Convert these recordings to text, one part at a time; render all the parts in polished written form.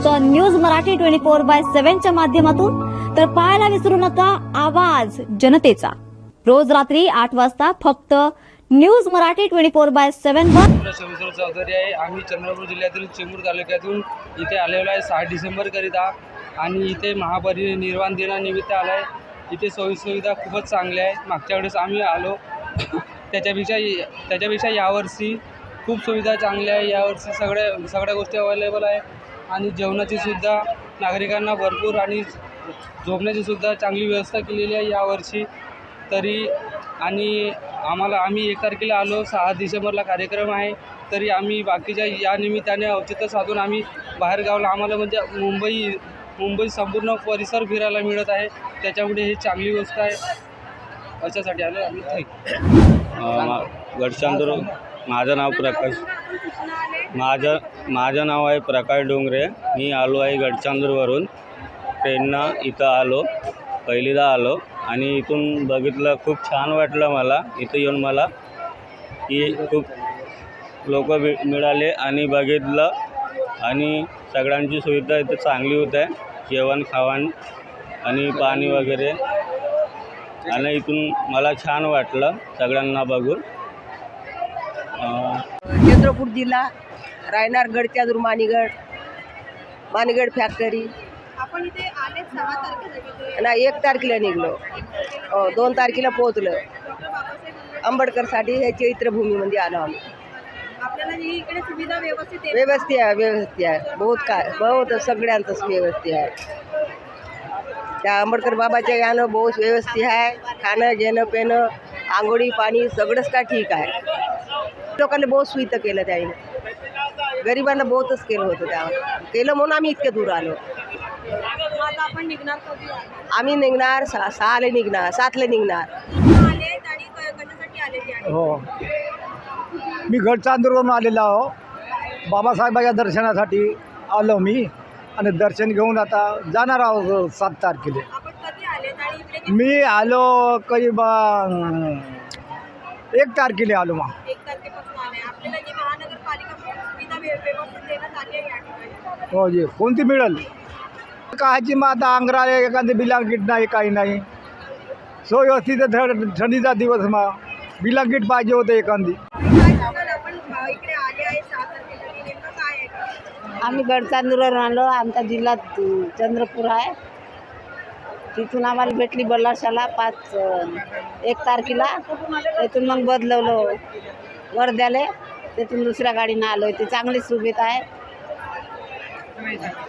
तर न्यूज मराठी 24/7 माध्यमातून तर पाहायला विसरू नका आवाज जनतेचा. रोज रात्री 8 वाजता फक्त न्यूज मराठी 24/7 वर. सविस्तर चौधरी आहे. आम्ही चंद्रपूर जिल्ह्यातील चेंबूर तालुक्यातून इथे आलेलो आहे 6 डिसेंबर करिता आणि इथे महापरिनिर्वाण दिनानिमित्त आलाय. इथे सोयीसुविधा खूपच चांगल्या आहेत. मागच्या वेळेस आम्ही आलो त्याच्यापेक्षा यावर्षी खूप सुविधा चांगल्या आहे. यावर्षी सगळ्या गोष्टी अवेलेबल आहे आणि जेवणाची सुद्धा नागरिकांना भरपूर आणि झोपण्याची सुद्धा चांगली व्यवस्था केलेली आहे यावर्षी तरी. आणि आम्ही 1 तारखेला आलो, 6 डिसेंबरला कार्यक्रम आहे तरी आम्ही बाकीच्या या निमित्ताने औचित्य साधून आम्ही बाहेर गावला आम्हाला म्हणजे मुंबई संपूर्ण परिसर फिरायला मिळत आहे. त्याच्यामुळे ही चांगली गोष्ट आहे. अशासाठी आलो आम्ही. गडचांदूर. माझं नाव प्रकाश माझं नाव आहे प्रकाश डोंगरे. मी आलो आहे गडचांदूरवरून. ट्रेननं इथं आलो, पहिलीदा आलो आणि इथून बघितलं, खूप छान वाटलं मला. इथं येऊन मला की खूप लोक मिळाले आणि बघितलं आणि सगळ्यांची सुविधा इथं चांगली होत आहे. जेवण खावण आणि पाणी वगैरे आणि इथून मला छान वाटलं सगळ्यांना बघून. चंद्रपूर जिल्हा, रायनार गडचांदूर, मानिगड फॅक्टरी. आपण इथे आले 6 तारखेला ना 1 तारखेला निघलो, 2 तारखेला पोहोचलो. आंबेडकरसाठी हे चैत्रभूमीमध्ये आलो आम्ही. आपल्याला जी इकडे सुविधा व्यवस्थित आहे. व्यवस्थित आहे. बहुत सगळ्यांचंच व्यवस्थित आहे. त्या आंबेडकर बाबाच्या यानं बहुत व्यवस्थित आहे. खाणं घेणं पिणं आंघोळी पाणी सगळंच का ठीक आहे. लोकांना बहुत सुविधा केलं त्याने. गरिबांना बहुतच केलं होतं केलं म्हणून आम्ही इतके दूर आलो. आता आपण निघणार कधी? आम्ही निघणार 6ला निघणार, 7ला निघणार. आले आणि कशासाठी आले ते? हो, मी गडचांदूरवरून आलेलो आहो. बाबासाहेबाच्या दर्शनासाठी आलो मी आणि दर्शन घेऊन आता जाणार आहोत 7 तारखेला. आपण कधी आले आणि इकडे मी आलो करीब 1 तारखेला आलो. मग 1 तारखेपासून आले. आपल्याला जी महानगरपालिका सुविधा व्यवस्थित देण्यात आली आहे या ठिकाणी. हो जी, कोणती मिळेल कायची मग आता अंगराळे एखादी बिलांकीट नाही, काही नाही. सो व्यवस्थित थंडीचा दिवस मग बिलांकीट पाहिजे होतं एखादी. काय सांगाल आपण इकडे आले आहे 6 तारखेला नेमकं काय आहे? आम्ही गडचांदूरवरून आलो. आमचा जिल्हा चंद्रपूर आहे. तिथून आम्हाला भेटली बल्लारशाला 1 तारखेला. तिथून मग बदलवलो वर्ध्याला. तिथून दुसऱ्या गाडीनं आलो. ते चांगली सुविधा आहे.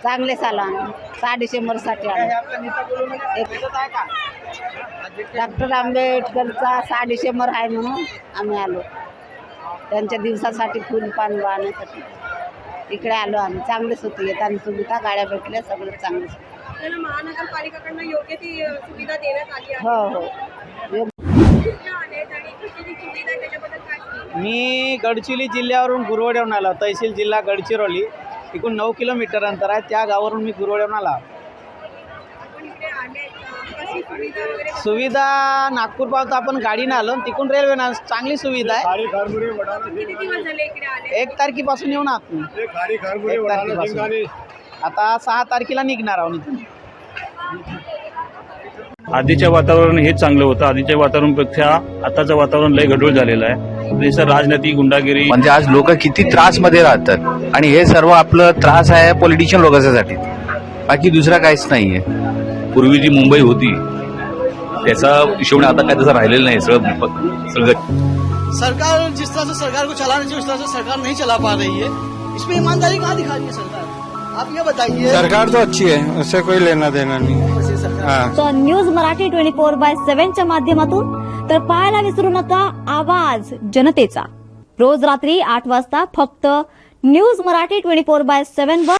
चांगलेच आलो आम्ही. 6 डिसेंबरसाठी आलो. डॉक्टर आंबेडकरचा 6 डिसेंबर आहे म्हणून आम्ही आलो. त्यांच्या दिवसासाठी फुल पान वाहण्यासाठी इकडे आलो आम्ही. चांगलेच होते येताना सुविधा, गाड्या भेटल्या, सगळं चांगलं. आपल्याला महानगरपालिकेकडनं योग्य ती सुविधा देण्यात आली आहे. हो. कुठे आले आणि किती जी सुविधा आहे त्याच्याबद्दल काय सांगाल? मी गडचिरोली जिल्ह्यावरून गुरवड्यावरून आलो. तहसील जिल्हा गडचिरोली. तिकडून 9 किलोमीटर अंतर आहे. त्या गावावरून मी गुरवड्यावरून आला. आपण इकडे आले कशी सुविधा वगैरे? सुविधा नागपूरपासून आपण गाडीनं आलो, तिकडून रेल्वेनं. चांगली सुविधा आहे. किती दिवस झाले इकडे आले? 1 तारखेपासून येऊन आहात तुम्ही. 1 तारखेपासून. आता 6 तारखेला निघणार आहोत इथून. आधीचं वातावरण हे चांगलं होतं. आधीच्या वातावरणापेक्षा आताचं वातावरण लय गढूळ झालेलं आहे. देशात राजनीती, गुंडागिरी. म्हणजे आज लोक किती त्रास मध्ये राहतात आणि हे सर्व आपलं त्रास आहे पॉलिटिशियन लोकांसाठी, बाकी दुसरा काहीच नाहीये. पूर्वी जी मुंबई होती त्याचा हिशोब आता काय तसं राहिलेलं नाही. सगळं सरकार जिस तरह से सरकार को चलाना चाहिए उस तरह से सरकार नहीं चला पा रही है. इसमें ईमानदारी कहाँ दिखा रही है सरकार? आप ये बताइए. सरकार तो अच्छी है, उससे कोई लेना देना नहीं. तर न्यूज मराठी 24/7 माध्यमातून तर पाहायला विसरू नका आवाज जनतेचा. रोज रात्री 8 वाजता फक्त न्यूज मराठी 24/7 वर.